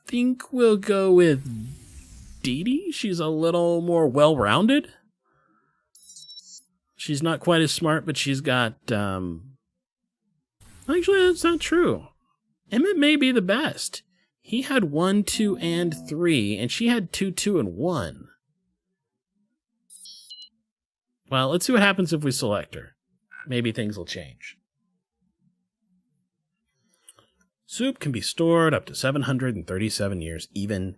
think we'll go with Dee Dee. She's a little more well-rounded. She's not quite as smart, but she's got... Actually, that's not true. Emmett may be the best. He had 1, 2, and 3, and she had 2, 2, and 1. Well, let's see what happens if we select her. Maybe things will change. Soup can be stored up to 737 years, even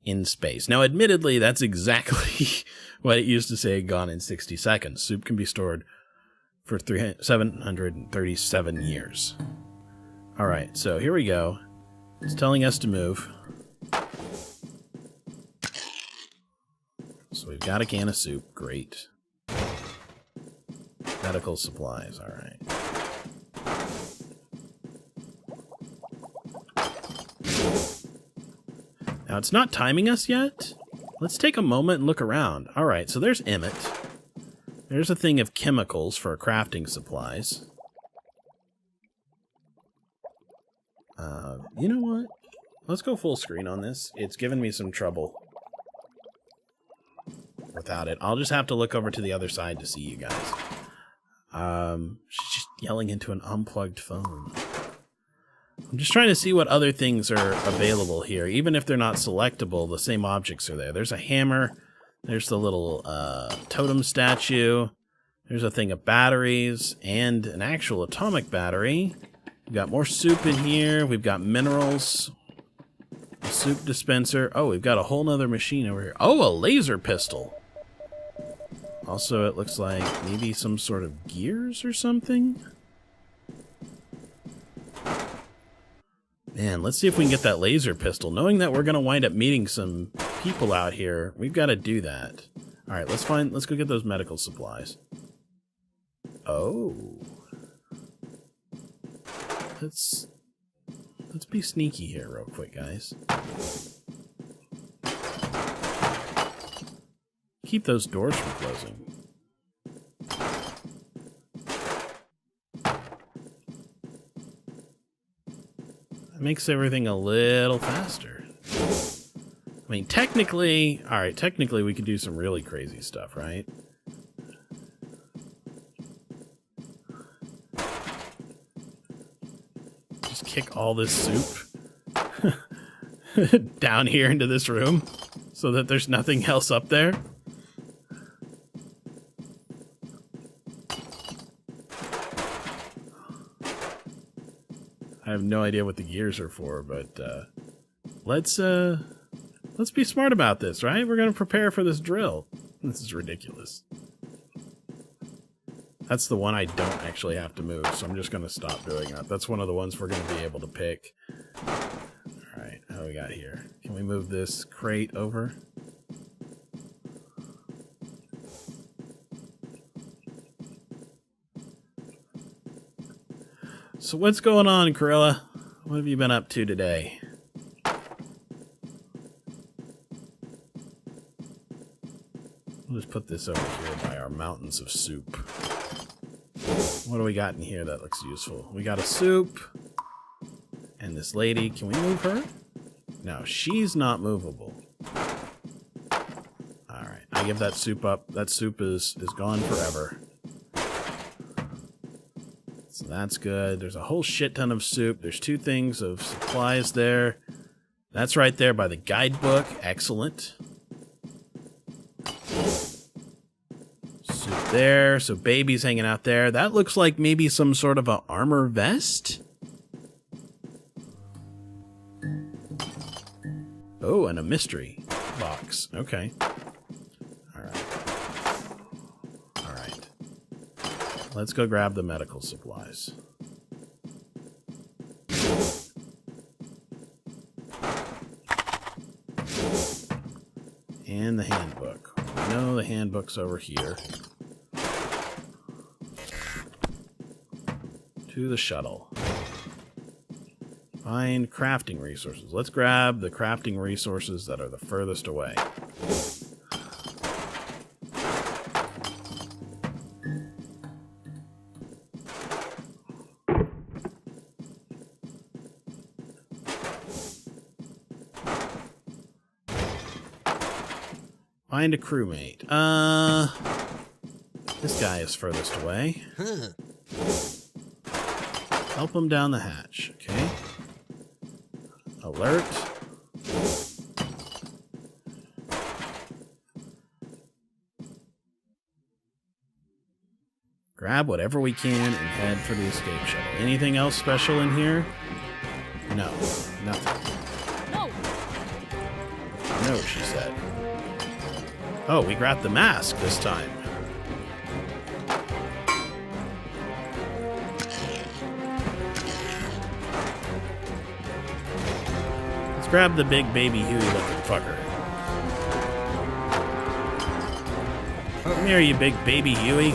in space. Now, admittedly, that's exactly what it used to say gone in 60 seconds. Soup can be stored for 737 years. All right, so here we go. It's telling us to move. So we've got a can of soup. Great. Medical supplies. All right. Now, it's not timing us yet. Let's take a moment and look around. All right, so there's Emmett. There's a thing of chemicals for crafting supplies. You know what? Let's go full screen on this. It's given me some trouble without it. I'll just have to look over to the other side to see you guys. She's just yelling into an unplugged phone. I'm just trying to see what other things are available here. Even if they're not selectable, the same objects are there. There's a hammer. There's the little totem statue. There's a thing of batteries and an actual atomic battery. We've got more soup in here. We've got minerals. A soup dispenser. Oh, we've got a whole nother machine over here. Oh, a laser pistol. Also, it looks like maybe some sort of gears or something. Man, let's see if we can get that laser pistol. Knowing that we're going to wind up meeting some people out here, we've got to do that. All right, let's go get those medical supplies. Oh. Let's be sneaky here real quick, guys. Keep those doors from closing. That makes everything a little faster. I mean, technically, all right, technically we could do some really crazy stuff, right? Just kick all this soup down here into this room so that there's nothing else up there. I have no idea what the gears are for, but let's be smart about this, right? We're going to prepare for this drill. This is ridiculous. That's the one I don't actually have to move, so I'm just going to stop doing that. That's one of the ones we're going to be able to pick. All right, how do we got here? Can we move this crate over? So what's going on, Corilla? What have you been up to today? We'll just put this over here by our mountains of soup. What do we got in here that looks useful? We got a soup. And this lady, can we move her? No, she's not movable. Alright, I give that soup up. That soup is gone forever. So that's good. There's a whole shit ton of soup. There's 2 things of supplies there. That's right there by the guidebook. Excellent. Soup there. So baby's hanging out there. That looks like maybe some sort of a armor vest. Oh, and a mystery box. Okay. Let's go grab the medical supplies. And the handbook. I know the handbook's over here. To the shuttle. Find crafting resources. Let's grab the crafting resources that are the furthest away. Find a crewmate. This guy is furthest away. Help him down the hatch, okay? Alert. Grab whatever we can and head for the escape shuttle. Anything else special in here? No, nothing. No. No, she said. Oh, we grabbed the mask this time. Let's grab the big baby Huey looking fucker. Come here, you big baby Huey.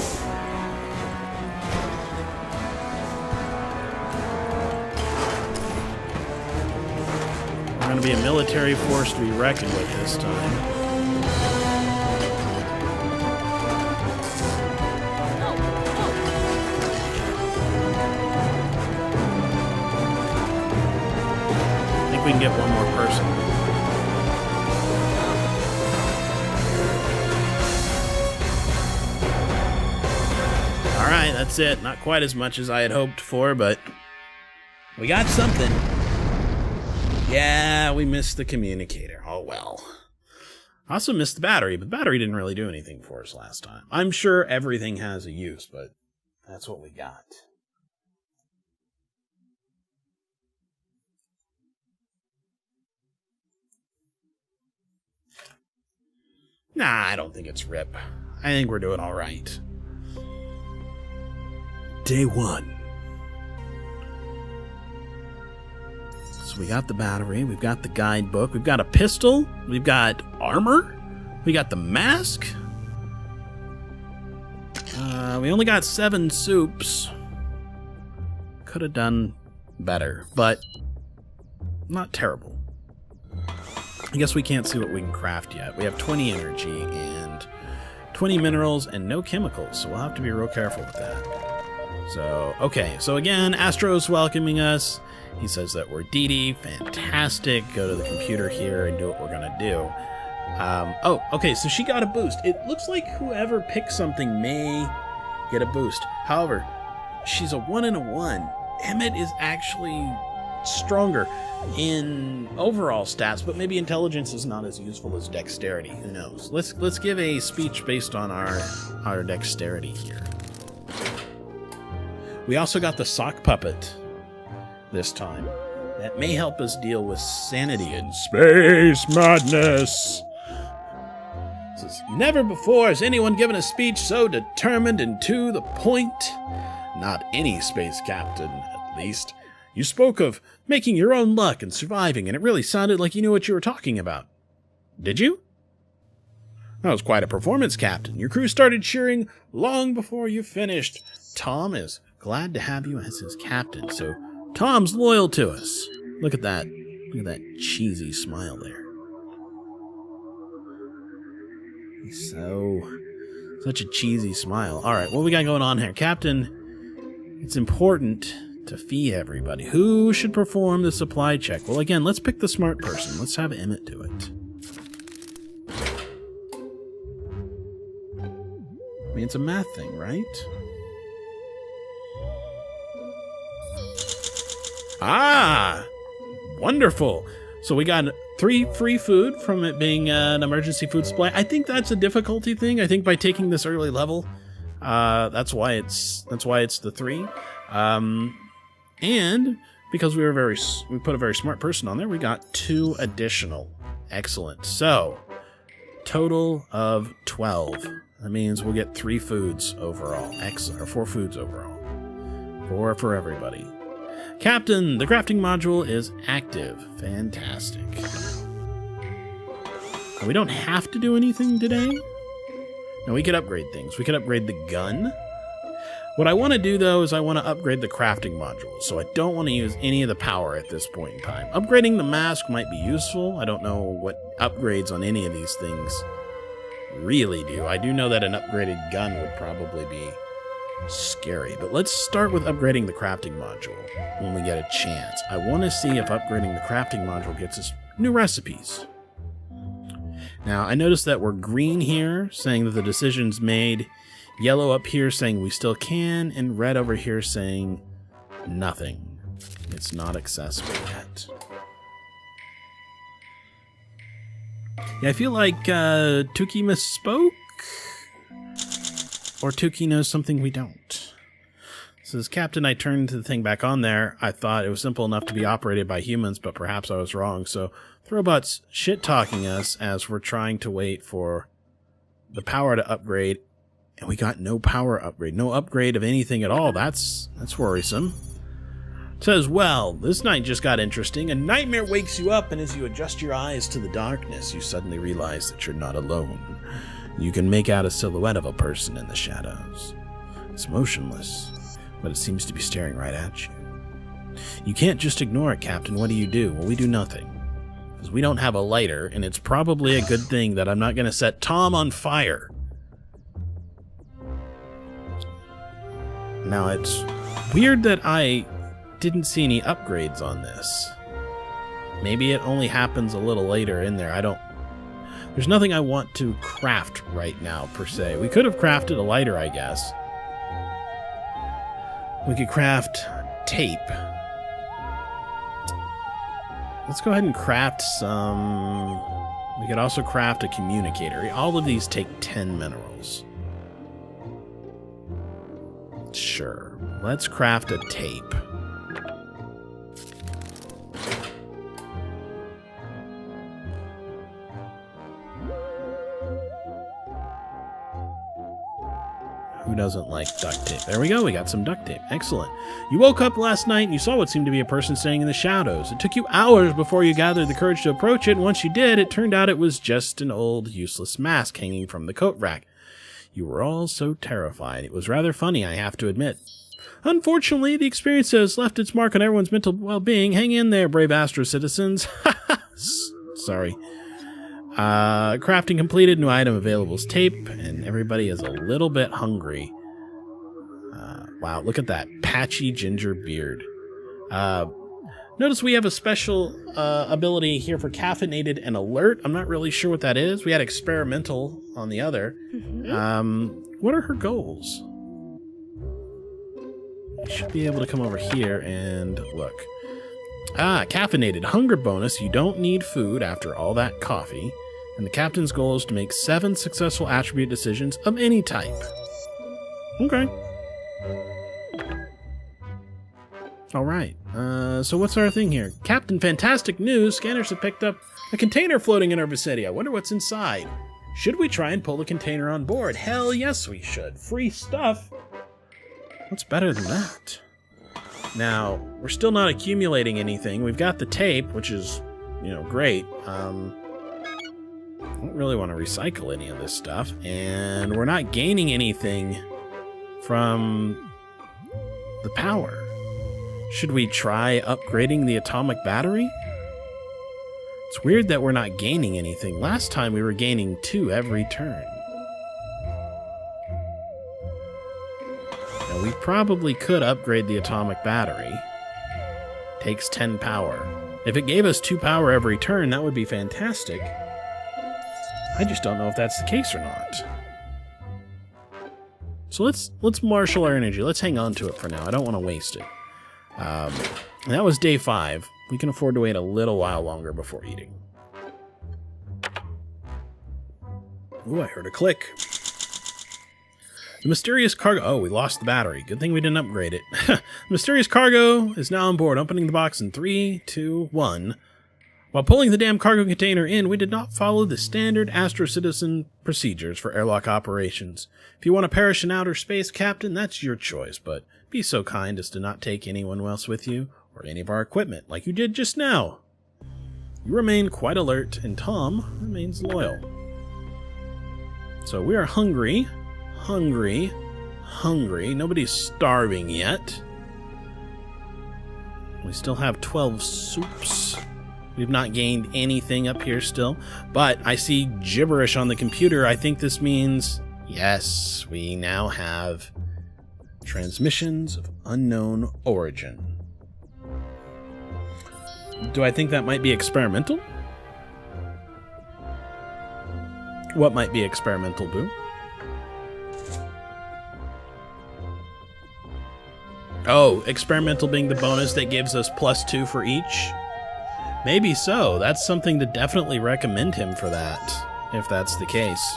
We're going to be a military force to be reckoned with this time. I think we can get one more person. Alright, that's it. Not quite as much as I had hoped for, but we got something. Yeah, we missed the communicator. Oh well. I also missed the battery, but the battery didn't really do anything for us last time. I'm sure everything has a use, but that's what we got. Nah, I don't think it's RIP. I think we're doing all right. Day 1. So we got the battery, we've got the guidebook, we've got a pistol, we've got armor, we got the mask. We only got 7 soups. Could have done better, but not terrible. I guess we can't see what we can craft yet. We have 20 energy and 20 minerals and no chemicals, so we'll have to be real careful with that. So, okay, so again, Astro's welcoming us. He says that we're DD, fantastic. Go to the computer here and do what we're gonna do. Oh, okay, so she got a boost. It looks like whoever picks something may get a boost. However, she's a 1 and a 1. Emmett is actually stronger in overall stats, but maybe intelligence is not as useful as dexterity. Who knows? Let's give a speech based on our dexterity here. We also got the sock puppet this time. That may help us deal with sanity and space madness. It says, never before has anyone given a speech so determined and to the point. Not any space captain, at least. You spoke of making your own luck and surviving, and it really sounded like you knew what you were talking about. Did you? That was quite a performance, Captain. Your crew started cheering long before you finished. Tom is glad to have you as his captain, so Tom's loyal to us. Look at that. Look at that cheesy smile there. He's such a cheesy smile. All right, what we got going on here? Captain, it's important to feed everybody. Who should perform the supply check? Well, again, let's pick the smart person. Let's have Emmett do it. I mean, it's a math thing, right? Ah! Wonderful! So we got 3 free food from it being an emergency food supply. I think that's a difficulty thing. I think by taking this early level, that's why it's the 3. And because we put a very smart person on there, we got 2 additional. Excellent. So, total of 12. That means we'll get 3 foods overall. Excellent. Or 4 foods overall. 4 for everybody. Captain, the crafting module is active. Fantastic. And we don't have to do anything today. No, we could upgrade things. We could upgrade the gun. What I want to do, though, is I want to upgrade the crafting module, so I don't want to use any of the power at this point in time. Upgrading the mask might be useful. I don't know what upgrades on any of these things really do. I do know that an upgraded gun would probably be scary, but let's start with upgrading the crafting module when we get a chance. I want to see if upgrading the crafting module gets us new recipes. Now, I noticed that we're green here, saying that the decision's made. Yellow up here saying we still can, and red over here saying nothing. It's not accessible yet. Yeah, I feel like Tuki misspoke, or Tuki knows something we don't. Says, Captain, I turned the thing back on there. I thought it was simple enough to be operated by humans, but perhaps I was wrong. So the robot's shit-talking us as we're trying to wait for the power to upgrade. And we got no power upgrade, no upgrade of anything at all. That's worrisome. Says, well, this night just got interesting. A nightmare wakes you up, and as you adjust your eyes to the darkness, you suddenly realize that you're not alone. You can make out a silhouette of a person in the shadows. It's motionless, but it seems to be staring right at you. You can't just ignore it, Captain. What do? Well, we do nothing. Because we don't have a lighter, and it's probably a good thing that I'm not going to set Tom on fire. Now, it's weird that I didn't see any upgrades on this. Maybe it only happens a little later in there. There's nothing I want to craft right now, per se. We could have crafted a lighter, I guess. We could craft tape. Let's go ahead and craft some... We could also craft a communicator. All of these take 10 minerals. Sure. Let's craft a tape. Who doesn't like duct tape? There we go, we got some duct tape. Excellent. You woke up last night and you saw what seemed to be a person standing in the shadows. It took you hours before you gathered the courage to approach it, and once you did, it turned out it was just an old, useless mask hanging from the coat rack. You were all so terrified. It was rather funny, I have to admit. Unfortunately, the experience has left its mark on everyone's mental well-being. Hang in there, brave Astro citizens. Sorry. Crafting completed. New item available is tape, and everybody is a little bit hungry. Wow, look at that patchy ginger beard. Notice we have a special ability here for caffeinated and alert. I'm not really sure what that is. We had experimental on the other. What are her goals? You should be able to come over here and look. Caffeinated. Hunger bonus. You don't need food after all that coffee. And the captain's goal is to make 7 successful attribute decisions of any type. Okay. Alright. So what's our thing here? Captain, fantastic news. Scanners have picked up a container floating in our vicinity. I wonder what's inside. Should we try and pull the container on board? Hell yes, we should. Free stuff. What's better than that? Now, we're still not accumulating anything. We've got the tape, which is, great. I don't really want to recycle any of this stuff. And we're not gaining anything from the power. Should we try upgrading the atomic battery? It's weird that we're not gaining anything. Last time we were gaining 2 every turn. Now, we probably could upgrade the atomic battery. Takes 10 power. If it gave us 2 power every turn, that would be fantastic. I just don't know if that's the case or not. So let's marshal our energy. Let's hang on to it for now. I don't want to waste it. That was day 5. We can afford to wait a little while longer before eating. Ooh, I heard a click. The mysterious cargo... Oh, we lost the battery. Good thing we didn't upgrade it. The mysterious cargo is now on board. Opening the box in 3, 2, 1. While pulling the damn cargo container in, we did not follow the standard Astro Citizen procedures for airlock operations. If you want to perish in outer space, Captain, that's your choice, but be so kind as to not take anyone else with you, or any of our equipment, like you did just now. You remain quite alert, and Tom remains loyal. So we are hungry, hungry, hungry. Nobody's starving yet. We still have 12 soups. We've not gained anything up here still, but I see gibberish on the computer. I think this means, yes, we now have transmissions of unknown origin. Do I think that might be experimental? What might be experimental, Boo? Oh, experimental being the bonus that gives us +2 for each? Maybe so. That's something to definitely recommend him for that, if that's the case.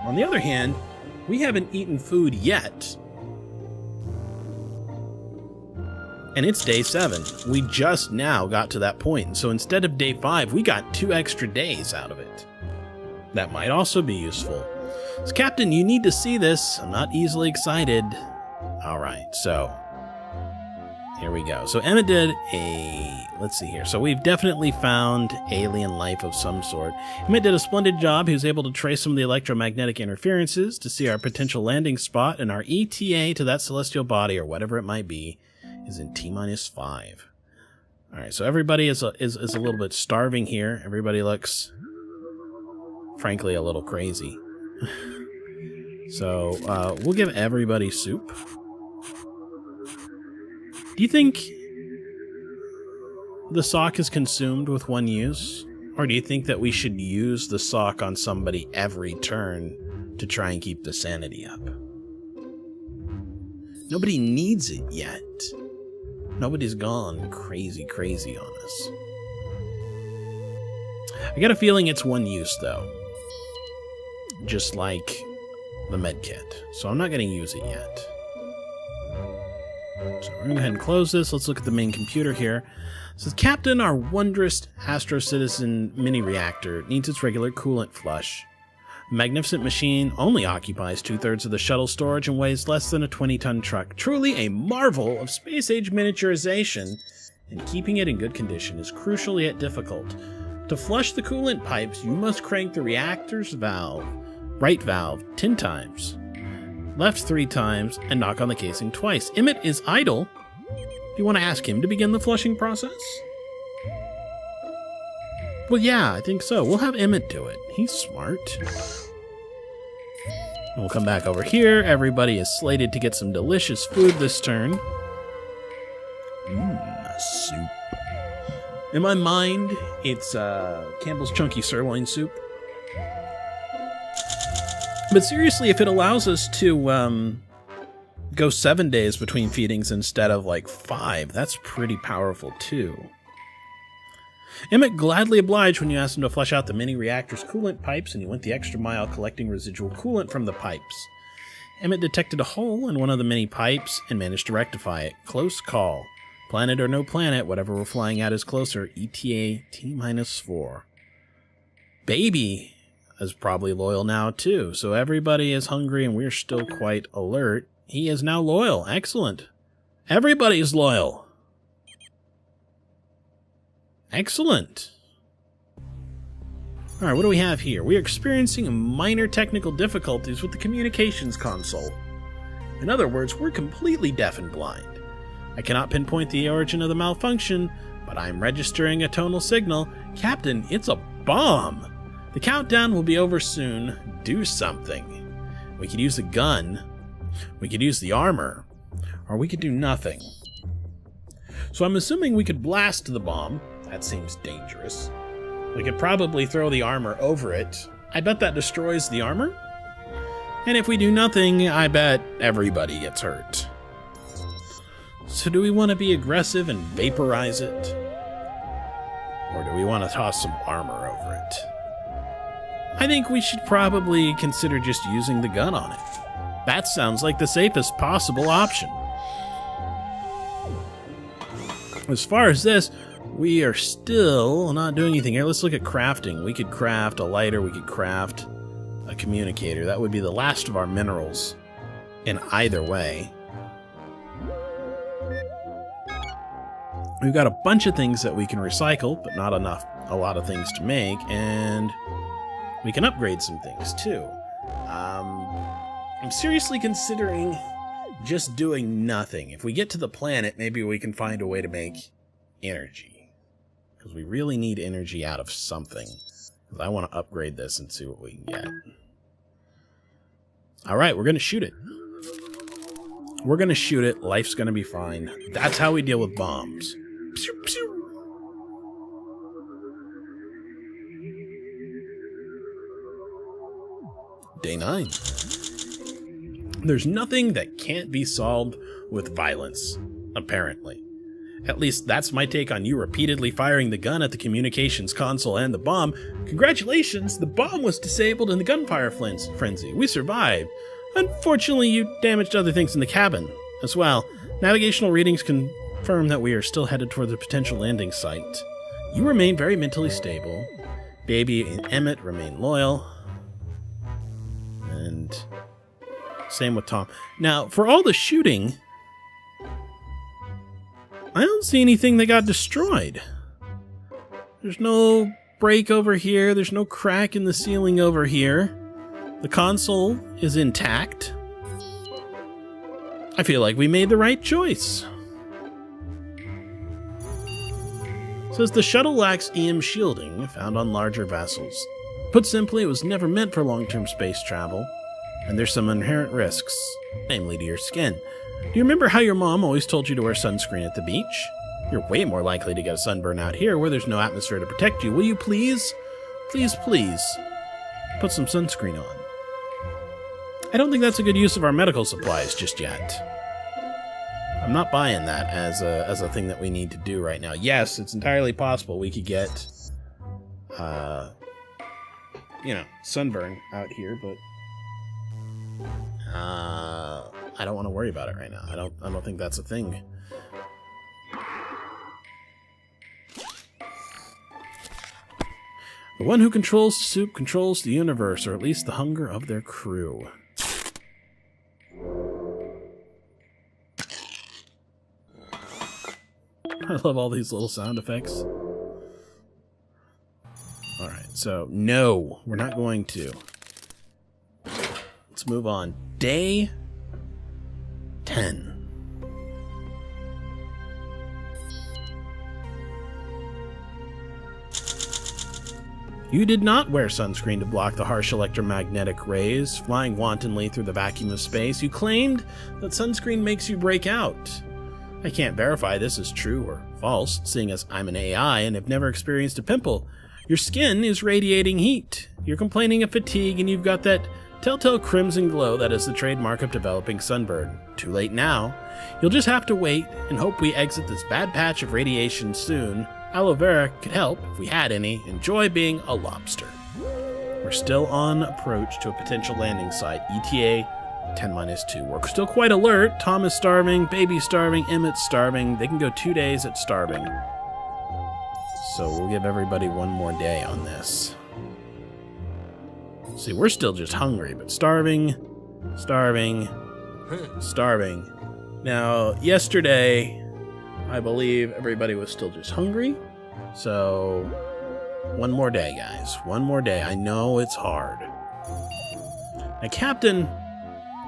On the other hand, we haven't eaten food yet. And it's day 7. We just now got to that point. So instead of day 5, we got 2 extra days out of it. That might also be useful. So, Captain, you need to see this. I'm not easily excited. All right, so here we go. So Emma did a, let's see here. So we've definitely found alien life of some sort. Emma did a splendid job. He was able to trace some of the electromagnetic interferences to see our potential landing spot, and our ETA to that celestial body, or whatever it might be, is in T-5. All right, so everybody is a little bit starving here. Everybody looks, frankly, a little crazy. So we'll give everybody soup. Do you think the sock is consumed with one use? Or do you think that we should use the sock on somebody every turn to try and keep the sanity up? Nobody needs it yet. Nobody's gone crazy on us. I get a feeling it's one use, though. Just like the med kit. So I'm not going to use it yet. So we're going to go ahead and close this. Let's look at the main computer here. It says, Captain, our wondrous Astro Citizen mini reactor needs its regular coolant flush. The magnificent machine only occupies 2/3 of the shuttle storage and weighs less than a 20-ton truck. Truly a marvel of space-age miniaturization, and keeping it in good condition is crucial yet difficult. To flush the coolant pipes, you must crank the reactor's valve, right valve, 10 times, left 3 times, and knock on the casing twice. Emmett is idle. Do you want to ask him to begin the flushing process? Well, yeah, I think so. We'll have Emmett do it. He's smart. And we'll come back over here. Everybody is slated to get some delicious food this turn. Soup. In my mind, it's Campbell's Chunky Sirloin Soup. But seriously, if it allows us to go 7 days between feedings instead of like 5, that's pretty powerful too. Emmett gladly obliged when you asked him to flush out the mini reactor's coolant pipes, and he went the extra mile collecting residual coolant from the pipes. Emmett detected a hole in one of the mini pipes and managed to rectify it. Close call. Planet or no planet, whatever we're flying at is closer. ETA T-4. Baby is probably loyal now too, so everybody is hungry and we're still quite alert. He is now loyal. Excellent. Everybody is loyal. Excellent. Alright, what do we have here? We are experiencing minor technical difficulties with the communications console. In other words, we're completely deaf and blind. I cannot pinpoint the origin of the malfunction, but I'm registering a tonal signal. Captain, it's a bomb! The countdown will be over soon. Do something. We could use the gun. We could use the armor. Or we could do nothing. So I'm assuming we could blast the bomb. That seems dangerous. We could probably throw the armor over it. I bet that destroys the armor. And if we do nothing, I bet everybody gets hurt. So do we want to be aggressive and vaporize it? Or do we want to toss some armor over it? I think we should probably consider just using the gun on it. That sounds like the safest possible option. As far as this, we are still not doing anything here. Let's look at crafting. We could craft a lighter, we could craft a communicator. That would be the last of our minerals in either way. We've got a bunch of things that we can recycle, but not a lot of things to make, and we can upgrade some things too. I'm seriously considering just doing nothing. If we get to the planet, maybe we can find a way to make energy. Because we really need energy out of something. Because I want to upgrade this and see what we can get. Alright, we're going to shoot it. We're going to shoot it. Life's going to be fine. That's how we deal with bombs. Pew, pew. Day 9. There's nothing that can't be solved with violence, apparently. At least that's my take on you repeatedly firing the gun at the communications console and the bomb. Congratulations, the bomb was disabled in the gunfire frenzy. We survived. Unfortunately, you damaged other things in the cabin as well. Navigational readings confirm that we are still headed toward the potential landing site. You remain very mentally stable. Baby and Emmett remain loyal. And same with Tom. Now, for all the shooting, I don't see anything that got destroyed. There's no break over here. There's no crack in the ceiling over here. The console is intact. I feel like we made the right choice. It says the shuttle lacks EM shielding found on larger vessels. Put simply, it was never meant for long-term space travel, and there's some inherent risks, namely to your skin. Do you remember how your mom always told you to wear sunscreen at the beach? You're way more likely to get a sunburn out here where there's no atmosphere to protect you. Will you please, please, please put some sunscreen on? I don't think that's a good use of our medical supplies just yet. I'm not buying that as a thing that we need to do right now. Yes, it's entirely possible we could get, sunburn out here, but I don't want to worry about it right now. I don't think that's a thing. The one who controls the soup controls the universe, or at least the hunger of their crew. I love all these little sound effects. Alright, so no, we're not going to. Let's move on. Day 10. You did not wear sunscreen to block the harsh electromagnetic rays flying wantonly through the vacuum of space. You claimed that sunscreen makes you break out. I can't verify this is true or false, seeing as I'm an AI and have never experienced a pimple. Your skin is radiating heat. You're complaining of fatigue, and you've got that telltale crimson glow that is the trademark of developing sunburn. Too late now. You'll just have to wait and hope we exit this bad patch of radiation soon. Aloe vera could help, if we had any. Enjoy being a lobster. We're still on approach to a potential landing site. ETA 10-2. We're still quite alert. Tom is starving, Baby's starving, Emmett's starving. They can go 2 days at starving. So we'll give everybody one more day on this. See, we're still just hungry, but starving. Now, yesterday, I believe everybody was still just hungry. So, one more day, guys. One more day. I know it's hard. Now, Captain,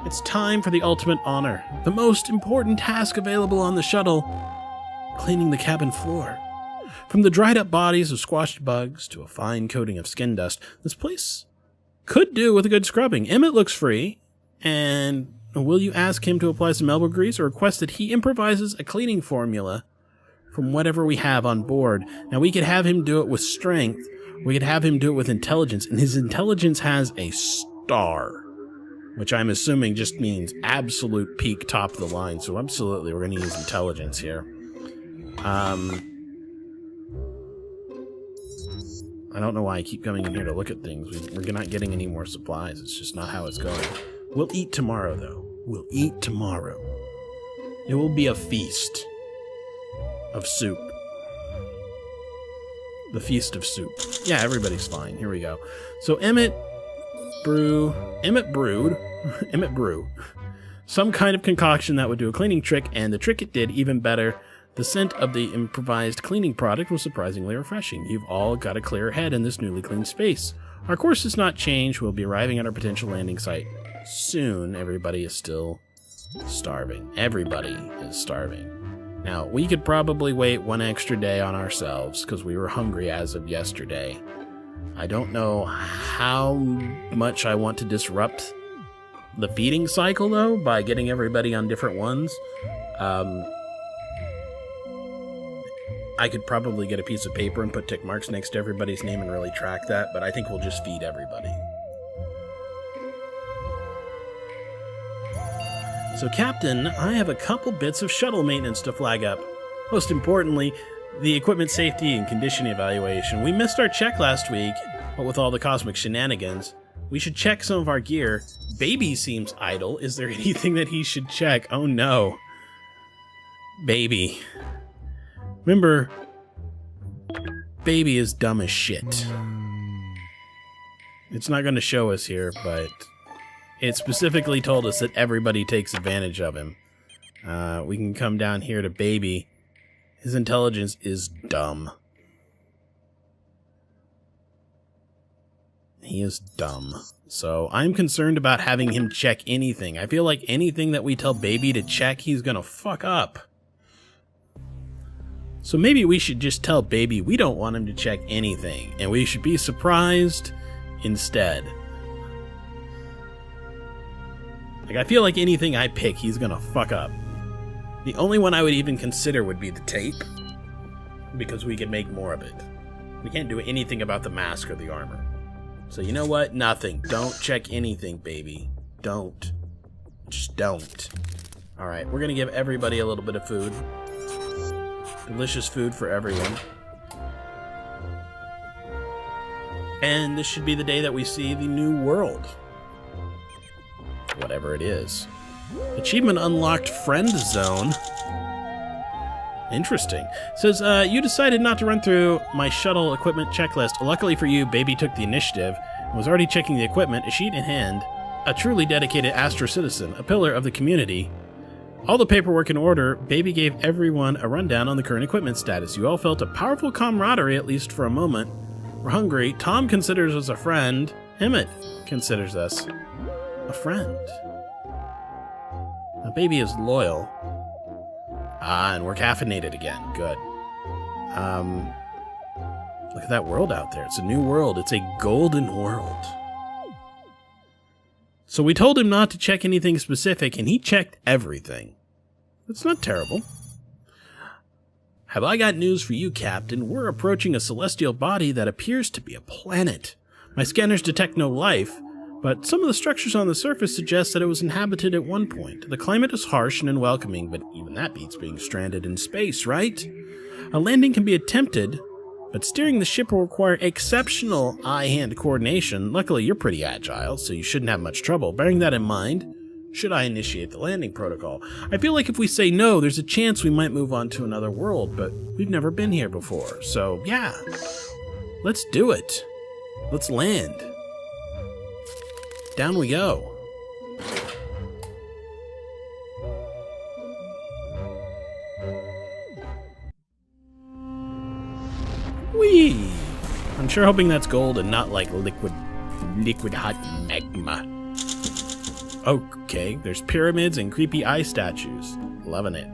it's time for the ultimate honor. The most important task available on the shuttle. Cleaning the cabin floor. From the dried up bodies of squashed bugs to a fine coating of skin dust, this place could do with a good scrubbing. Emmett looks free, and will you ask him to apply some elbow grease or request that he improvises a cleaning formula from whatever we have on board? Now, we could have him do it with strength, we could have him do it with intelligence, and his intelligence has a star, which I'm assuming just means absolute peak top of the line, so absolutely we're going to use intelligence here. I don't know why I keep coming in here to look at things. We're not getting any more supplies. It's just not how it's going. We'll eat tomorrow, though. We'll eat tomorrow. It will be a feast of soup. The feast of soup. Yeah, everybody's fine. Here we go. So Emmett brewed some kind of concoction that would do a cleaning trick, and the trick it did even better. The scent of the improvised cleaning product was surprisingly refreshing. You've all got a clearer head in this newly cleaned space. Our course has not changed. We'll be arriving at our potential landing site soon. Everybody is still starving. Everybody is starving. Now, we could probably wait one extra day on ourselves because we were hungry as of yesterday. I don't know how much I want to disrupt the feeding cycle, though, by getting everybody on different ones. I could probably get a piece of paper and put tick marks next to everybody's name and really track that, but I think we'll just feed everybody. So, Captain, I have a couple bits of shuttle maintenance to flag up. Most importantly, the equipment safety and condition evaluation. We missed our check last week, what with all the cosmic shenanigans. We should check some of our gear. Baby seems idle. Is there anything that he should check? Oh no. Baby. Remember, Baby is dumb as shit. It's not going to show us here, but it specifically told us that everybody takes advantage of him. We can come down here to Baby. His intelligence is dumb. He is dumb. So I'm concerned about having him check anything. I feel like anything that we tell Baby to check, he's gonna fuck up. So maybe we should just tell Baby we don't want him to check anything, and we should be surprised instead. Like, I feel like anything I pick, he's gonna fuck up. The only one I would even consider would be the tape, because we can make more of it. We can't do anything about the mask or the armor. So you know what? Nothing. Don't check anything, Baby. Don't. Just don't. Alright, we're gonna give everybody a little bit of food. Delicious food for everyone. And this should be the day that we see the new world. Whatever it is. Achievement unlocked, friend zone. Interesting. It says, you decided not to run through my shuttle equipment checklist. Luckily for you, Baby took the initiative and was already checking the equipment, a sheet in hand. A truly dedicated Astro citizen, a pillar of the community. All the paperwork in order, Baby gave everyone a rundown on the current equipment status. You all felt a powerful camaraderie, at least for a moment. We're hungry. Tom considers us a friend. Emmett considers us a friend. Now, Baby is loyal. Ah, and we're caffeinated again. Good. Look at that world out there. It's a new world. It's a golden world. So we told him not to check anything specific, and he checked everything. That's not terrible. Have I got news for you, Captain? We're approaching a celestial body that appears to be a planet. My scanners detect no life, but some of the structures on the surface suggest that it was inhabited at one point. The climate is harsh and unwelcoming, but even that beats being stranded in space, right? A landing can be attempted, but steering the ship will require exceptional eye-hand coordination. Luckily, you're pretty agile, so you shouldn't have much trouble. Bearing that in mind, should I initiate the landing protocol? I feel like if we say no, there's a chance we might move on to another world, but we've never been here before. So, yeah, let's do it. Let's land. Down we go. Whee! I'm sure hoping that's gold and not like liquid hot magma. Okay, there's pyramids and creepy eye statues. Loving it.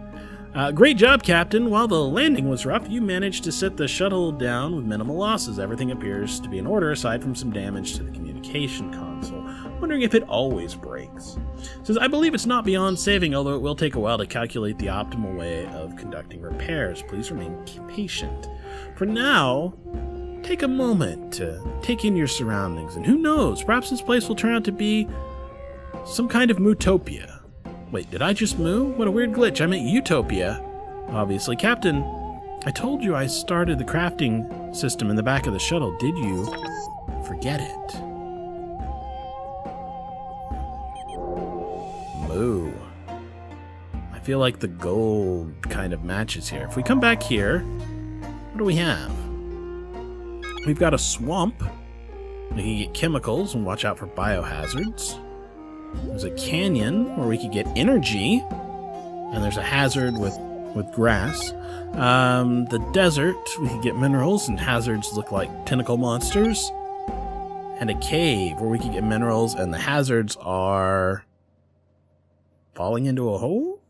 Great job, Captain. While the landing was rough, you managed to set the shuttle down with minimal losses. Everything appears to be in order, aside from some damage to the communication console. Wondering if it always breaks. It says, I believe it's not beyond saving, although it will take a while to calculate the optimal way of conducting repairs. Please remain patient. For now, take a moment to take in your surroundings, and who knows, perhaps this place will turn out to be some kind of Mootopia. Wait, did I just moo? What a weird glitch. I meant Utopia. Obviously. Captain, I told you I started the crafting system in the back of the shuttle. Did you forget it? Moo. I feel like the gold kind of matches here. If we come back here, what do we have? We've got a swamp. We can get chemicals and watch out for biohazards. There's a canyon where we could get energy, and there's a hazard with grass. The desert, we could get minerals, and hazards look like tentacle monsters. And a cave where we could get minerals, and the hazards are falling into a hole?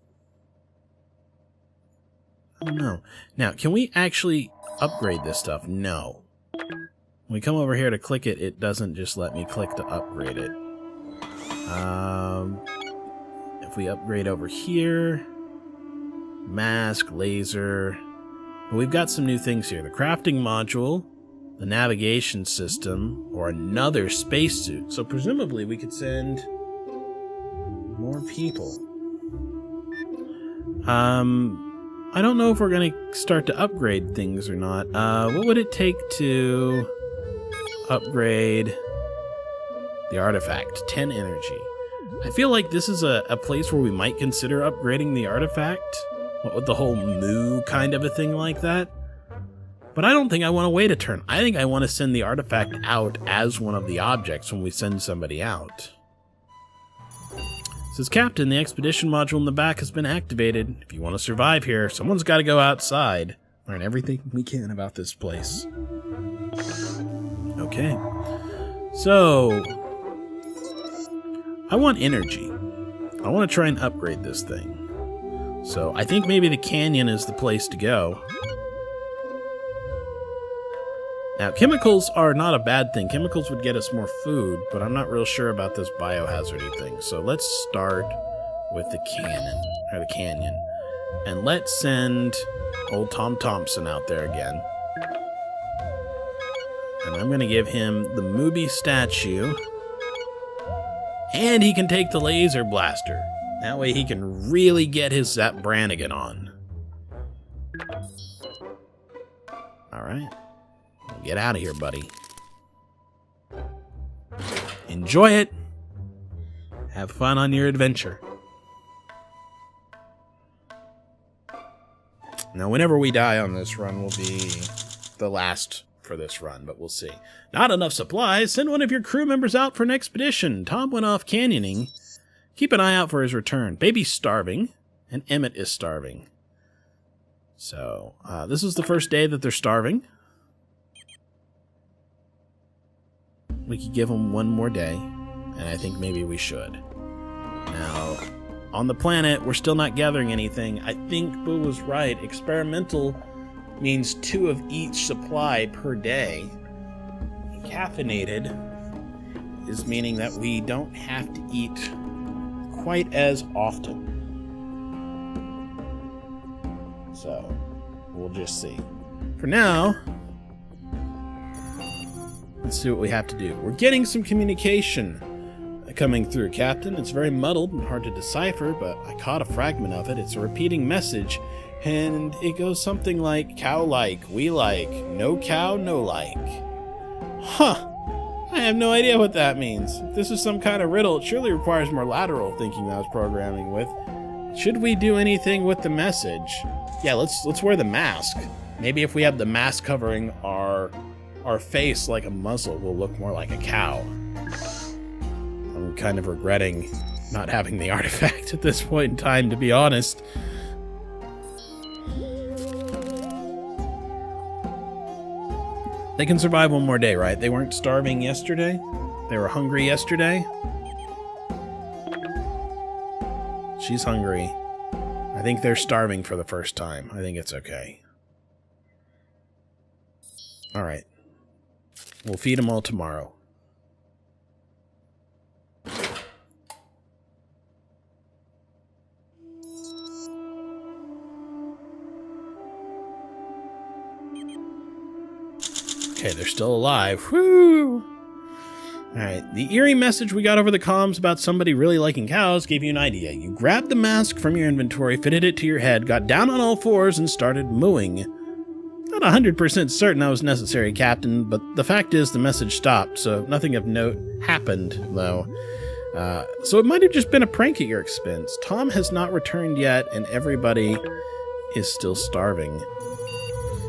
I don't know. Now, can we actually upgrade this stuff? No. When we come over here to click it, it doesn't just let me click to upgrade it. If we upgrade over here, mask, laser, but we've got some new things here. The crafting module, the navigation system, or another spacesuit. So presumably we could send more people. I don't know if we're going to start to upgrade things or not. What would it take to upgrade the artifact? 10 energy. I feel like this is a place where we might consider upgrading the artifact. What with the whole moo kind of a thing like that. But I don't think I want to wait a turn. I think I want to send the artifact out as one of the objects when we send somebody out. It says, Captain, the expedition module in the back has been activated. If you want to survive here, someone's got to go outside. Learn everything we can about this place. Okay. So, I want energy. I want to try and upgrade this thing. So, I think maybe the canyon is the place to go. Now, chemicals are not a bad thing. Chemicals would get us more food, but I'm not real sure about this biohazardy thing. So let's start with the canyon. And let's send old Tom Thompson out there again. And I'm going to give him the Mooby statue. And he can take the laser blaster. That way he can really get his Zap Brannigan on. Alright. Get out of here, buddy. Enjoy it. Have fun on your adventure. Now, whenever we die on this run will be the last for this run, but we'll see. Not enough supplies. Send one of your crew members out for an expedition. Tom went off canyoning. Keep an eye out for his return. Baby's starving, and Emmett is starving. So, this is the first day that they're starving. We could give them one more day, and I think maybe we should. Now, on the planet, we're still not gathering anything. I think Boo was right. Experimental means 2 of each supply per day. Caffeinated is meaning that we don't have to eat quite as often. So, we'll just see. For now, let's see what we have to do. We're getting some communication coming through, Captain. It's very muddled and hard to decipher, but I caught a fragment of it. It's a repeating message, and it goes something like, cow-like, we like, no cow, no like. Huh. I have no idea what that means. If this is some kind of riddle, it surely requires more lateral thinking than I was programming with. Should we do anything with the message? Yeah, let's wear the mask. Maybe if we have the mask covering our face like a muzzle, will look more like a cow. I'm kind of regretting not having the artifact at this point in time, to be honest. They can survive one more day, right? They weren't starving yesterday? They were hungry yesterday? She's hungry. I think they're starving for the first time. I think it's okay. Alright. We'll feed them all tomorrow. Okay, they're still alive. Woo! Alright, the eerie message we got over the comms about somebody really liking cows gave you an idea. You grabbed the mask from your inventory, fitted it to your head, got down on all fours, and started mooing. Not 100% certain that was necessary, Captain, but the fact is the message stopped, so nothing of note happened, though. So it might have just been a prank at your expense. Tom has not returned yet, and everybody is still starving.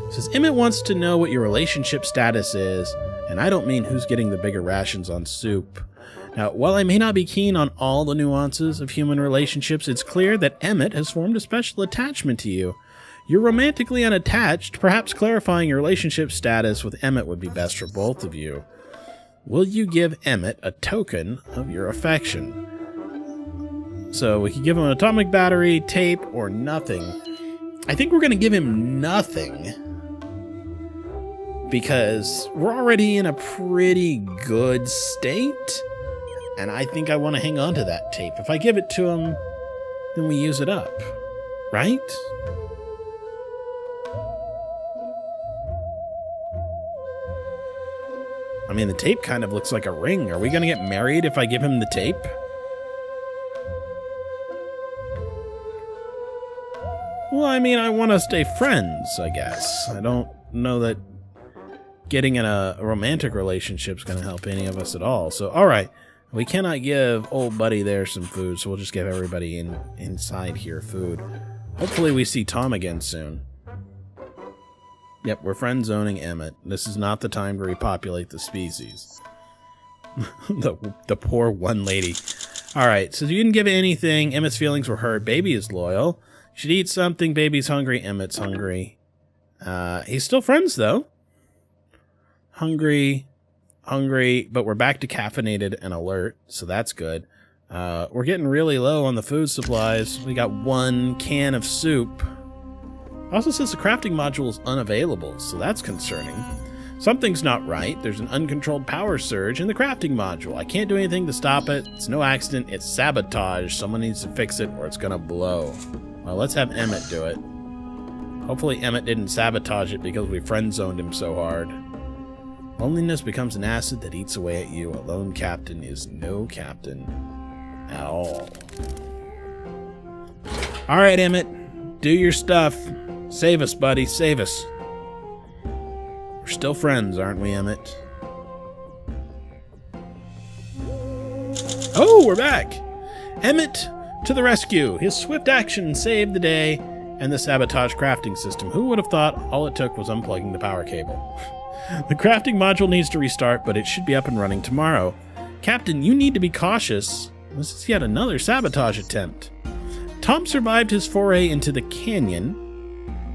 It says, Emmett wants to know what your relationship status is, and I don't mean who's getting the bigger rations on soup. Now, while I may not be keen on all the nuances of human relationships, it's clear that Emmett has formed a special attachment to you. You're romantically unattached. Perhaps clarifying your relationship status with Emmett would be best for both of you. Will you give Emmett a token of your affection? So we could give him an atomic battery, tape, or nothing. I think we're going to give him nothing, because we're already in a pretty good state, and I think I want to hang on to that tape. If I give it to him, then we use it up, right? I mean, the tape kind of looks like a ring. Are we going to get married if I give him the tape? I mean, I want to stay friends, I guess. I don't know that getting in a romantic relationship is going to help any of us at all. So, all right. We cannot give old buddy there some food, so we'll just give everybody inside here food. Hopefully we see Tom again soon. Yep, we're friend zoning Emmett. This is not the time to repopulate the species. the poor one lady. Alright, so you didn't give anything. Emmett's feelings were hurt. Baby is loyal. Should eat something. Baby's hungry. Emmett's hungry. He's still friends, though. Hungry, but we're back to caffeinated and alert, so that's good. We're getting really low on the food supplies. We got 1 can of soup. Also says the crafting module is unavailable, so that's concerning. Something's not right. There's an uncontrolled power surge in the crafting module. I can't do anything to stop it. It's no accident. It's sabotage. Someone needs to fix it or it's gonna blow. Well, let's have Emmett do it. Hopefully Emmett didn't sabotage it because we friend-zoned him so hard. Loneliness becomes an acid that eats away at you. A lone captain is no captain at all. Alright, Emmett. Do your stuff. Save us, buddy. Save us. We're still friends, aren't we, Emmett? Oh, we're back! Emmett to the rescue. His swift action saved the day and the sabotage crafting system. Who would have thought all it took was unplugging the power cable? The crafting module needs to restart, but it should be up and running tomorrow. Captain, you need to be cautious. This is yet another sabotage attempt. Tom survived his foray into the canyon.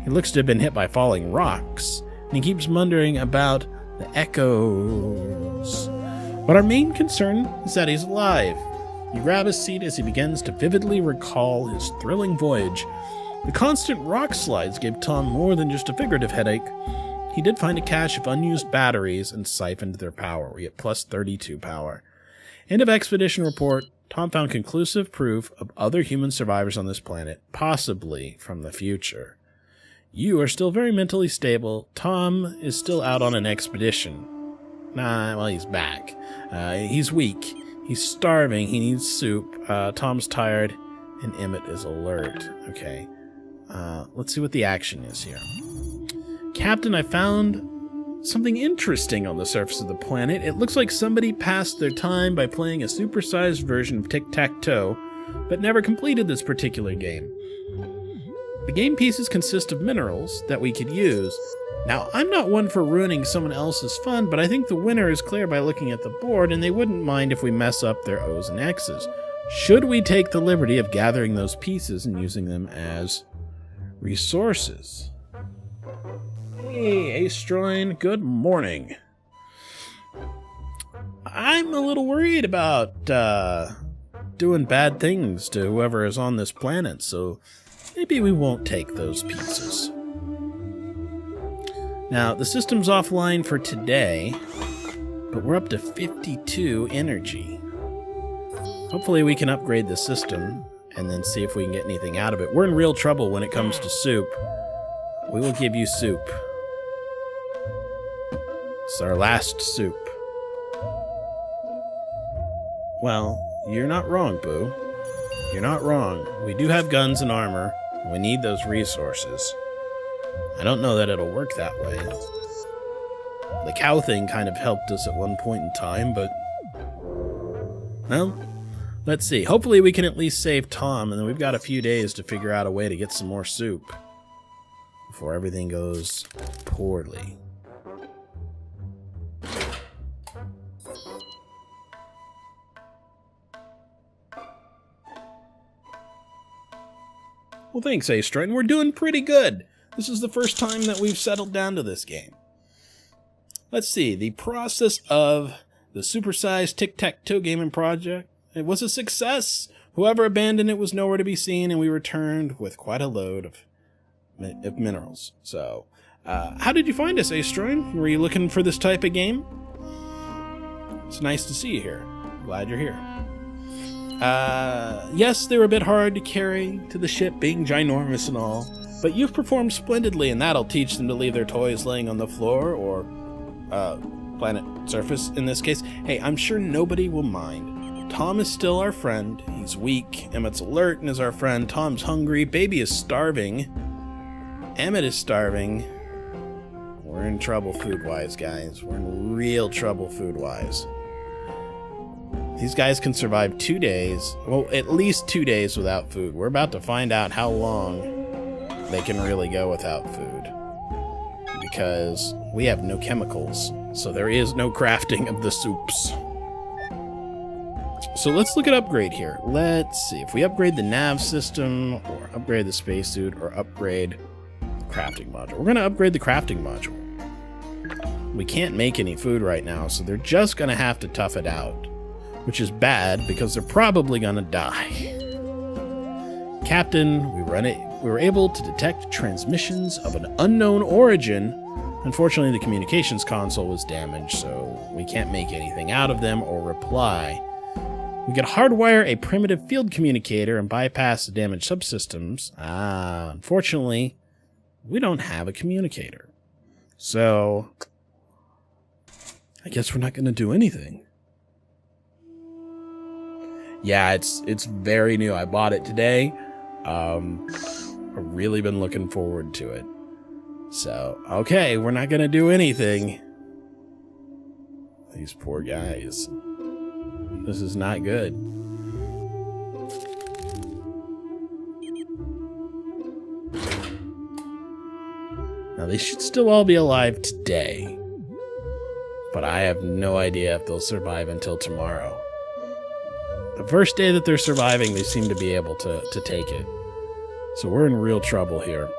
He looks to have been hit by falling rocks, and he keeps muttering about the echoes. But our main concern is that he's alive. You grab his seat as he begins to vividly recall his thrilling voyage. The constant rock slides gave Tom more than just a figurative headache. He did find a cache of unused batteries and siphoned their power. We get plus 32 power. End of expedition report. Tom found conclusive proof of other human survivors on this planet, possibly from the future. You are still very mentally stable. Tom is still out on an expedition. Well, he's back. He's weak. He's starving. He needs soup. Tom's tired, and Emmett is alert. Okay. Let's see what the action is here. Captain, I found something interesting on the surface of the planet. It looks like somebody passed their time by playing a supersized version of tic-tac-toe, but never completed this particular game. The game pieces consist of minerals that we could use. Now, I'm not one for ruining someone else's fun, but I think the winner is clear by looking at the board, and they wouldn't mind if we mess up their O's and X's. Should we take the liberty of gathering those pieces and using them as resources? Hey, Astroin, good morning. I'm a little worried about doing bad things to whoever is on this planet, so maybe we won't take those pieces. Now, the system's offline for today, but we're up to 52 energy. Hopefully we can upgrade the system and then see if we can get anything out of it. We're in real trouble when it comes to soup. We will give you soup. It's our last soup. Well, you're not wrong, Boo. You're not wrong. We do have guns and armor. We need those resources. I don't know that it'll work that way. The cow thing kind of helped us at one point in time, but... well, let's see. Hopefully we can at least save Tom, and then we've got a few days to figure out a way to get some more soup before everything goes poorly. Well, thanks, Astron. We're doing pretty good. This is the first time that we've settled down to this game. Let's see. The process of the supersized tic-tac-toe gaming project, it was a success. Whoever abandoned it was nowhere to be seen, and we returned with quite a load of minerals. So, how did you find us, Astron? Were you looking for this type of game? It's nice to see you here. Glad you're here. Yes, they were a bit hard to carry to the ship, being ginormous and all, but you've performed splendidly, and that'll teach them to leave their toys laying on the floor, or, planet surface in this case. Hey, I'm sure nobody will mind. Tom is still our friend. He's weak. Emmett's alert and is our friend. Tom's hungry. Baby is starving. Emmett is starving. We're in trouble food-wise, guys. We're in real trouble food-wise. These guys can survive 2 days. Well, at least 2 days without food. We're about to find out how long they can really go without food. Because we have no chemicals. So there is no crafting of the soups. So let's look at upgrade here. Let's see. If we upgrade the nav system, or upgrade the spacesuit, or upgrade the crafting module. We're going to upgrade the crafting module. We can't make any food right now, so they're just going to have to tough it out. Which is bad, because they're probably going to die. Captain, we were able to detect transmissions of an unknown origin. Unfortunately, the communications console was damaged, so we can't make anything out of them or reply. We could hardwire a primitive field communicator and bypass the damaged subsystems. Unfortunately, we don't have a communicator. So, I guess we're not going to do anything. Yeah, it's very new. I bought it today. I've really been looking forward to it. So, okay, we're not going to do anything. These poor guys. This is not good. Now, they should still all be alive today. But I have no idea if they'll survive until tomorrow. The first day that they're surviving, they seem to be able to take it. So we're in real trouble here.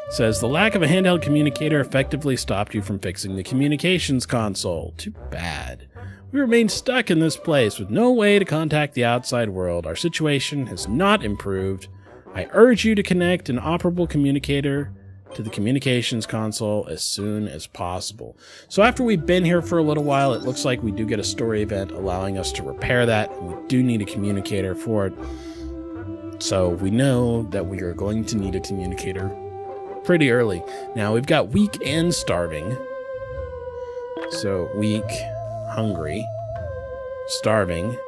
It says, the lack of a handheld communicator effectively stopped you from fixing the communications console. Too bad. We remain stuck in this place with no way to contact the outside world. Our situation has not improved. I urge you to connect an operable communicator to the communications console as soon as possible. So after we've been here for a little while, it looks like we do get a story event allowing us to repair that. We do need a communicator for it. So we know that we are going to need a communicator pretty early. Now we've got weak and starving. So weak, hungry, starving,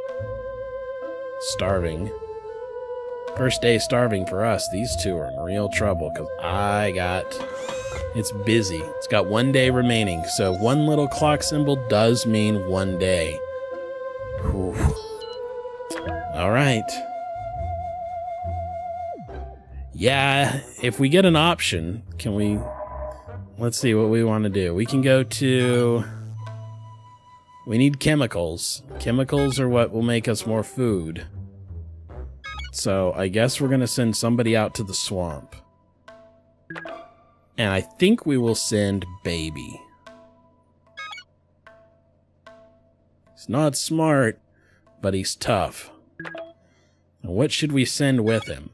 starving. First day starving for us. These two are in real trouble because it's busy. It's got 1 day remaining. So one little clock symbol does mean 1 day. Whew. All right. Yeah, if we get an option, let's see what we want to do. We can go to, we need chemicals. Chemicals are what will make us more food. So I guess we're going to send somebody out to the swamp. And I think we will send Baby. He's not smart, but he's tough. Now what should we send with him?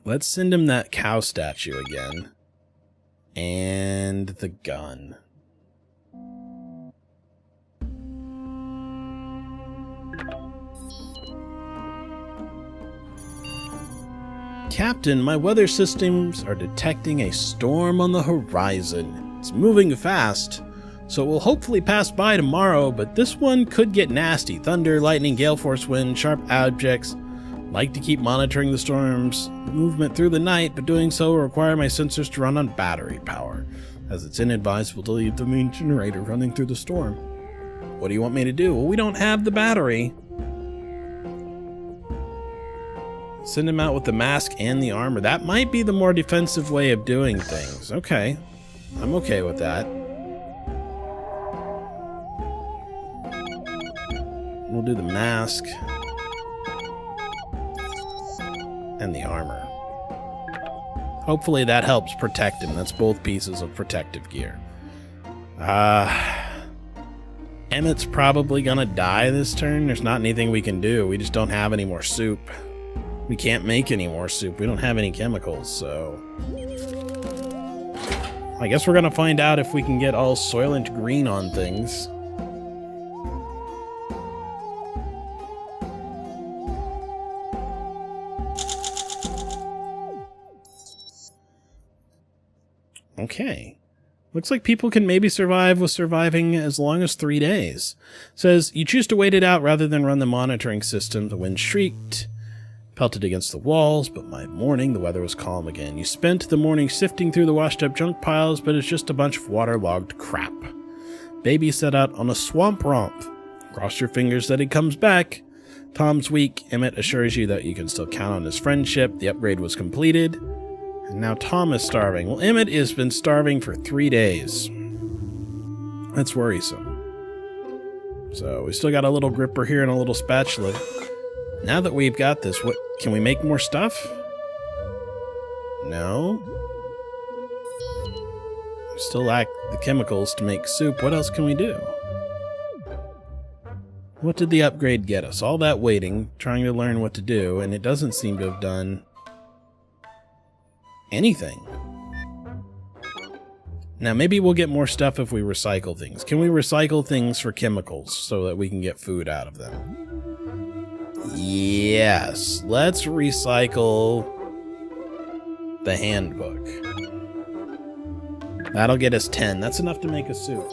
Let's send him that cow statue again. And the gun. Captain, my weather systems are detecting a storm on the horizon. It's moving fast, so it will hopefully pass by tomorrow, but this one could get nasty. Thunder, lightning, gale force wind, sharp objects. Like to keep monitoring the storm's movement through the night, but doing so will require my sensors to run on battery power, as it's inadvisable to leave the main generator running through the storm. What do you want me to do? Well, we don't have the battery. Send him out with the mask and the armor. That might be the more defensive way of doing things. Okay. I'm okay with that. We'll do the mask and the armor. Hopefully that helps protect him. That's both pieces of protective gear. Emmett's probably gonna die this turn. There's not anything we can do. We just don't have any more soup. We can't make any more soup. We don't have any chemicals, so I guess we're gonna find out if we can get all Soylent Green on things. Okay. Looks like people can maybe survive with surviving as long as 3 days. Says, you choose to wait it out rather than run the monitoring system. The wind shrieked. Pelted against the walls, but by morning the weather was calm again. You spent the morning sifting through the washed-up junk piles, but it's just a bunch of waterlogged crap. Baby set out on a swamp romp. Cross your fingers that he comes back. Tom's weak. Emmett assures you that you can still count on his friendship. The upgrade was completed. And now Tom is starving. Well, Emmett has been starving for 3 days. That's worrisome. So we still got a little gripper here and a little spatula. Now that we've got this, what can we make more stuff? No. We still lack the chemicals to make soup. What else can we do? What did the upgrade get us? All that waiting, trying to learn what to do, and it doesn't seem to have done anything. Now, maybe we'll get more stuff if we recycle things. Can we recycle things for chemicals so that we can get food out of them? Yes. Let's recycle the handbook. That'll get us 10. That's enough to make a soup.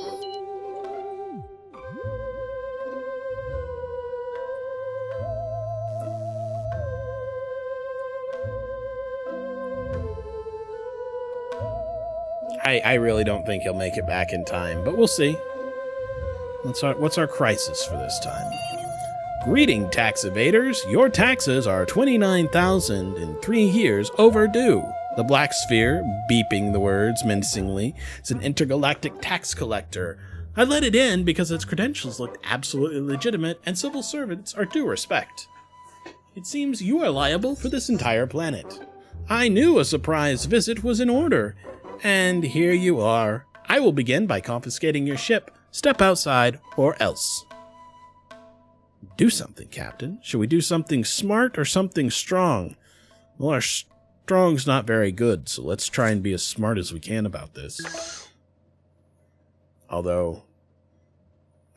I really don't think he'll make it back in time, but we'll see. What's our crisis for this time? Greeting, tax evaders. Your taxes are 29,003 years overdue. The Black Sphere, beeping the words menacingly, is an intergalactic tax collector. I let it in because its credentials looked absolutely legitimate and civil servants are due respect. It seems you are liable for this entire planet. I knew a surprise visit was in order. And here you are. I will begin by confiscating your ship. Step outside, or else. Do something, Captain. Should we do something smart or something strong? Well, our strong's not very good, so let's try and be as smart as we can about this. Although,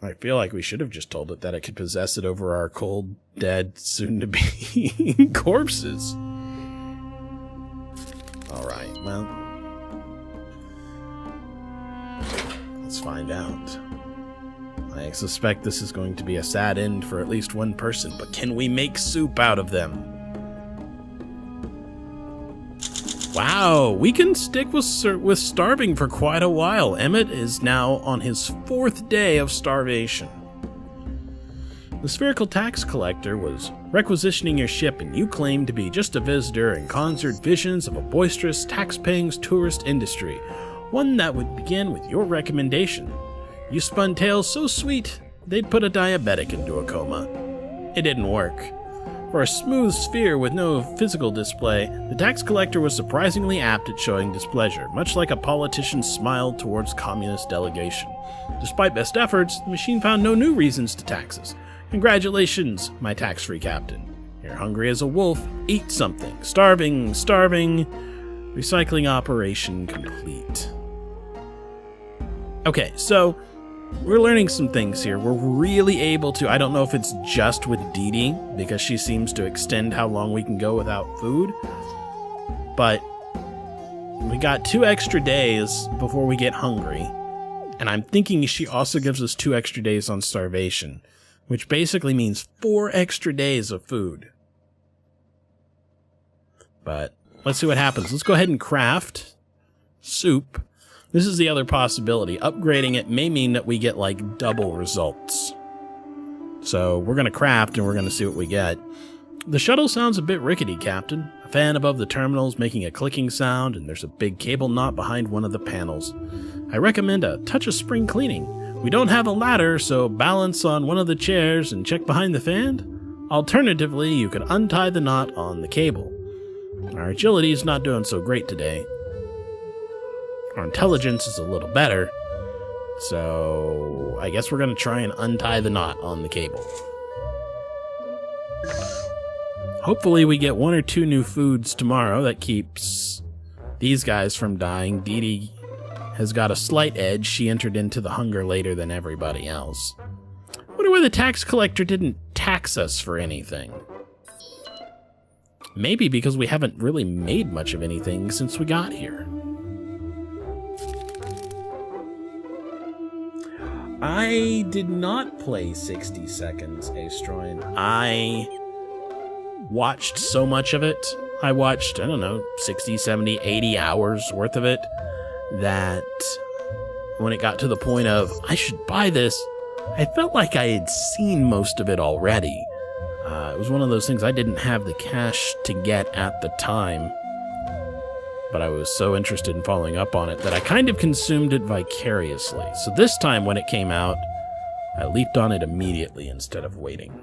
I feel like we should have just told it that it could possess it over our cold, dead, soon-to-be corpses. Alright, well... let's find out. I suspect this is going to be a sad end for at least one person, but can we make soup out of them? Wow, we can stick with starving for quite a while. Emmett is now on his 4th day of starvation. The spherical tax collector was requisitioning your ship, and you claimed to be just a visitor and conjured visions of a boisterous, tax-paying tourist industry. One that would begin with your recommendation. You spun tales so sweet, they'd put a diabetic into a coma. It didn't work. For a smooth sphere with no physical display, the tax collector was surprisingly apt at showing displeasure, much like a politician smiled towards communist delegation. Despite best efforts, the machine found no new reasons to tax us. Congratulations, my tax-free captain. You're hungry as a wolf. Eat something. Starving, starving. Recycling operation complete. Okay, so we're learning some things here. We're really able to, I don't know if it's just with Dee Dee, because she seems to extend how long we can go without food, but we got 2 extra days before we get hungry, and I'm thinking she also gives us 2 extra days on starvation, which basically means 4 extra days of food. But let's see what happens. Let's go ahead and craft soup. This is the other possibility. Upgrading it may mean that we get, like, double results. So we're going to craft and we're going to see what we get. The shuttle sounds a bit rickety, Captain. A fan above the terminals making a clicking sound, and there's a big cable knot behind one of the panels. I recommend a touch of spring cleaning. We don't have a ladder, so balance on one of the chairs and check behind the fan. Alternatively, you could untie the knot on the cable. Our agility is not doing so great today. Our intelligence is a little better, so I guess we're going to try and untie the knot on the cable. Hopefully we get 1 or 2 new foods tomorrow that keeps these guys from dying. Dee Dee has got a slight edge. She entered into the hunger later than everybody else. I wonder why the tax collector didn't tax us for anything. Maybe because we haven't really made much of anything since we got here. I did not play 60 Seconds, Astroin. I watched so much of it. I watched, I don't know, 60, 70, 80 hours worth of it, that when it got to the point of, I should buy this, I felt like I had seen most of it already. It was one of those things I didn't have the cash to get at the time, but I was so interested in following up on it that I kind of consumed it vicariously. So this time when it came out, I leaped on it immediately instead of waiting.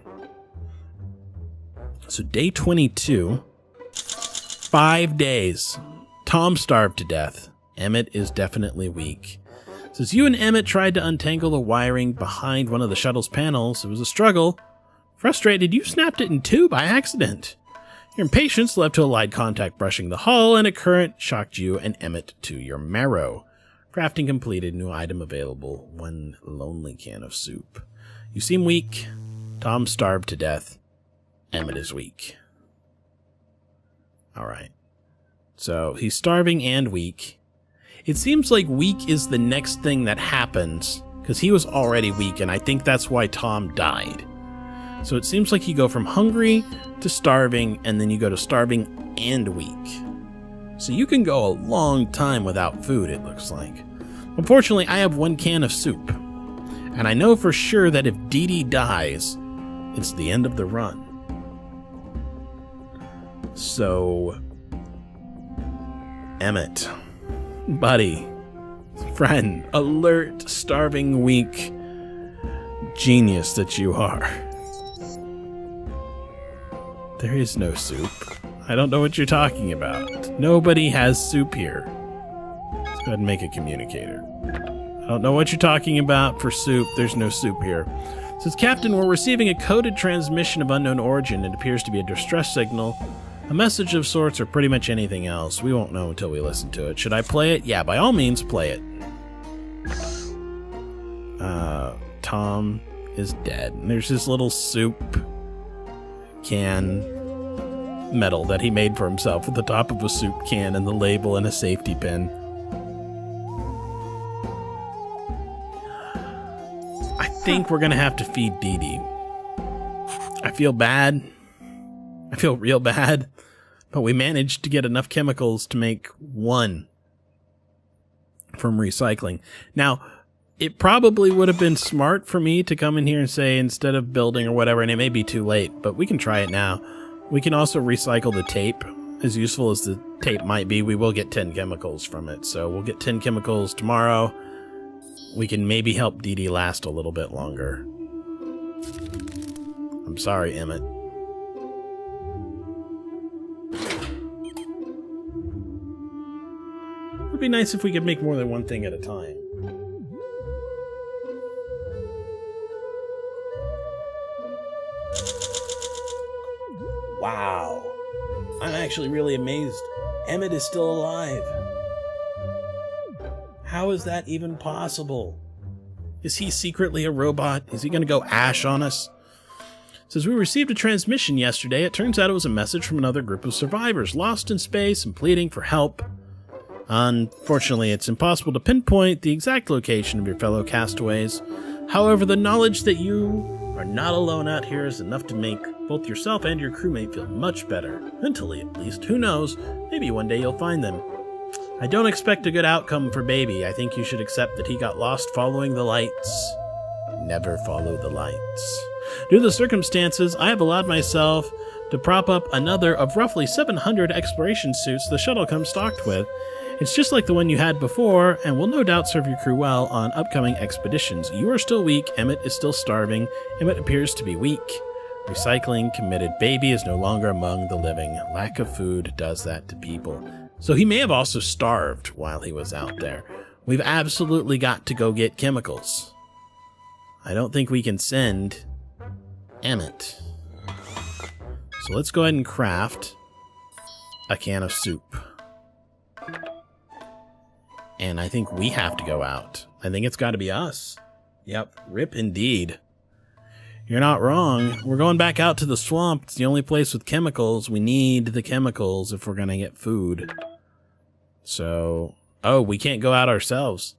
So day 22, 5 days. Tom starved to death. Emmett is definitely weak. Since you and Emmett tried to untangle the wiring behind one of the shuttle's panels, it was a struggle. Frustrated, you snapped it in two by accident. Your impatience led to Allied contact brushing the hull, and a current shocked you and Emmett to your marrow. Crafting completed, new item available, 1 lonely can of soup. You seem weak. Tom starved to death. Emmett is weak. Alright. So, he's starving and weak. It seems like weak is the next thing that happens, because he was already weak, and I think that's why Tom died. So it seems like you go from hungry to starving, and then you go to starving and weak. So you can go a long time without food, it looks like. Unfortunately, I have 1 can of soup. And I know for sure that if Dee Dee dies, it's the end of the run. So, Emmett, buddy, friend, alert, starving, weak genius that you are. There is no soup. I don't know what you're talking about. Nobody has soup here. Let's go ahead and make a communicator. I don't know what you're talking about for soup. There's no soup here. Says, Captain, we're receiving a coded transmission of unknown origin. It appears to be a distress signal, a message of sorts, or pretty much anything else. We won't know until we listen to it. Should I play it? Yeah, by all means, play it. Tom is dead. And there's this little soup can medal that he made for himself at the top of a soup can and the label and a safety pin. I think we're gonna have to feed Dee Dee. I feel bad. I feel real bad, but we managed to get enough chemicals to make 1 from recycling. Now, it probably would have been smart for me to come in here and say, instead of building or whatever, and it may be too late, but we can try it now. We can also recycle the tape. As useful as the tape might be, we will get 10 chemicals from it. So we'll get 10 chemicals tomorrow. We can maybe help Dee Dee last a little bit longer. I'm sorry, Emmett. It would be nice if we could make more than 1 thing at a time. Wow. I'm actually really amazed. Emmett is still alive. How is that even possible? Is he secretly a robot? Is he going to go Ash on us? It says, we received a transmission yesterday. It turns out it was a message from another group of survivors, lost in space and pleading for help. Unfortunately, it's impossible to pinpoint the exact location of your fellow castaways. However, the knowledge that you are not alone out here is enough to make both yourself and your crewmate feel much better. Mentally, at least. Who knows? Maybe one day you'll find them. I don't expect a good outcome for Baby. I think you should accept that he got lost following the lights. Never follow the lights. Due to the circumstances, I have allowed myself to prop up another of roughly 700 exploration suits the shuttle comes stocked with. It's just like the one you had before, and will no doubt serve your crew well on upcoming expeditions. You are still weak. Emmett is still starving. Emmett appears to be weak. Recycling committed. Baby is no longer among the living. Lack of food does that to people. So he may have also starved while he was out there. We've absolutely got to go get chemicals. I don't think we can send Emmett. So let's go ahead and craft a can of soup. And I think we have to go out. I think it's got to be us. Yep, rip indeed. You're not wrong. We're going back out to the swamp. It's the only place with chemicals. We need the chemicals if we're going to get food. So, oh, we can't go out ourselves.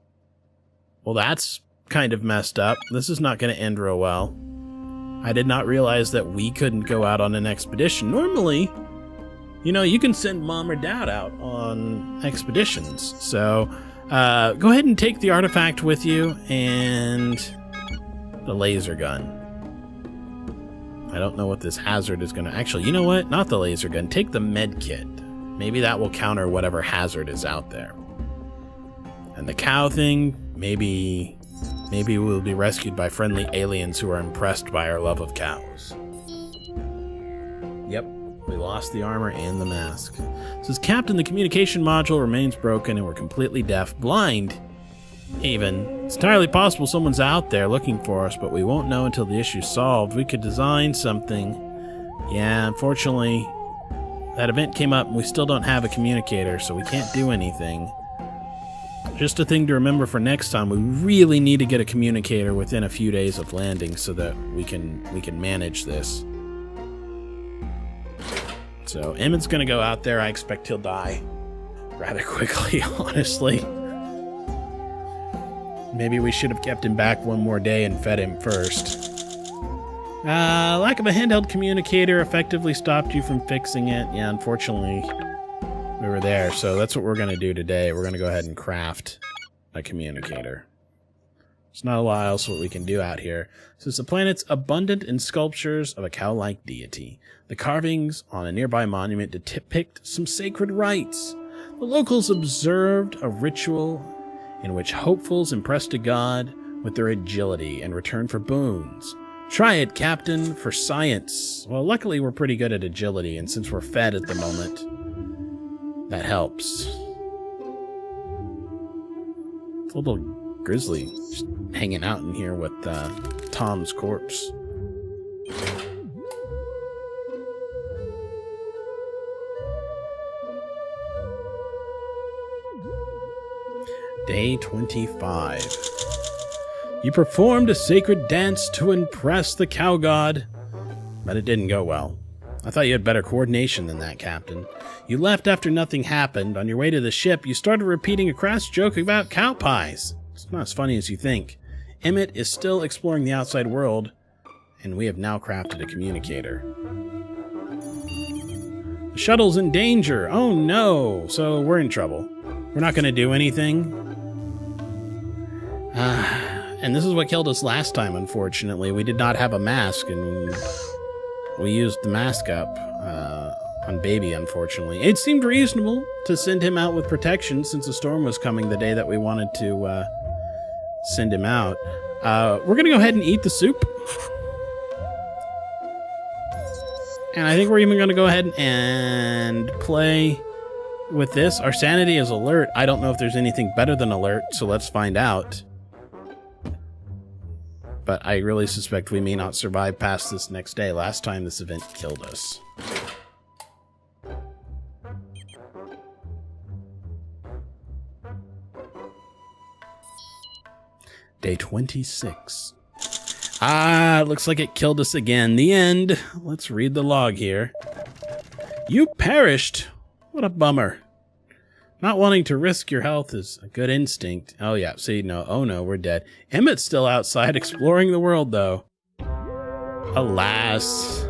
Well, that's kind of messed up. This is not going to end real well. I did not realize that we couldn't go out on an expedition. Normally, you know, you can send mom or dad out on expeditions. So go ahead and take the artifact with you and the laser gun. I don't know what this hazard is going to... Actually, you know what? Not the laser gun. Take the med kit. Maybe that will counter whatever hazard is out there. And the cow thing, maybe we'll be rescued by friendly aliens who are impressed by our love of cows. Yep, we lost the armor and the mask. It says, Captain, the communication module remains broken and we're completely deaf, blind even. It's entirely possible someone's out there looking for us, but we won't know until the issue's solved. We could design something. Yeah, unfortunately, that event came up and we still don't have a communicator, so we can't do anything. Just a thing to remember for next time, we really need to get a communicator within a few days of landing so that we can manage this. So Emmett's gonna go out there. I expect he'll die rather quickly, honestly. Maybe we should have kept him back one more day and fed him first. Lack of a handheld communicator effectively stopped you from fixing it. Yeah, unfortunately, we were there. So that's what we're going to do today. We're going to go ahead and craft a communicator. There's not a lot else what we can do out here. Since the planet's abundant in sculptures of a cow-like deity, the carvings on a nearby monument depict some sacred rites. The locals observed a ritual in which hopefuls impress to God with their agility and return for boons. Try it, Captain, for science. Well, luckily we're pretty good at agility, and since we're fed at the moment, that helps. It's a little grizzly just hanging out in here with Tom's corpse. Day 25. You performed a sacred dance to impress the cow god, but it didn't go well. I thought you had better coordination than that, Captain. You left after nothing happened. On your way to the ship, you started repeating a crass joke about cow pies. It's not as funny as you think. Emmett is still exploring the outside world, and we have now crafted a communicator. The shuttle's in danger. Oh no! So we're in trouble. We're not going to do anything. And this is what killed us last time, unfortunately. We did not have a mask, and we used the mask up on Baby, unfortunately. It seemed reasonable to send him out with protection since a storm was coming the day that we wanted to send him out. We're going to go ahead and eat the soup. And I think we're even going to go ahead and play with this. Our sanity is alert. I don't know if there's anything better than alert, so let's find out. But I really suspect we may not survive past this next day. Last time this event killed us. Day 26. It looks like it killed us again. The end. Let's read the log here. You perished. What a bummer. Not wanting to risk your health is a good instinct. Oh yeah, see, no, oh no, we're dead. Emmett's still outside exploring the world, though. Alas,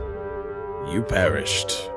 you perished.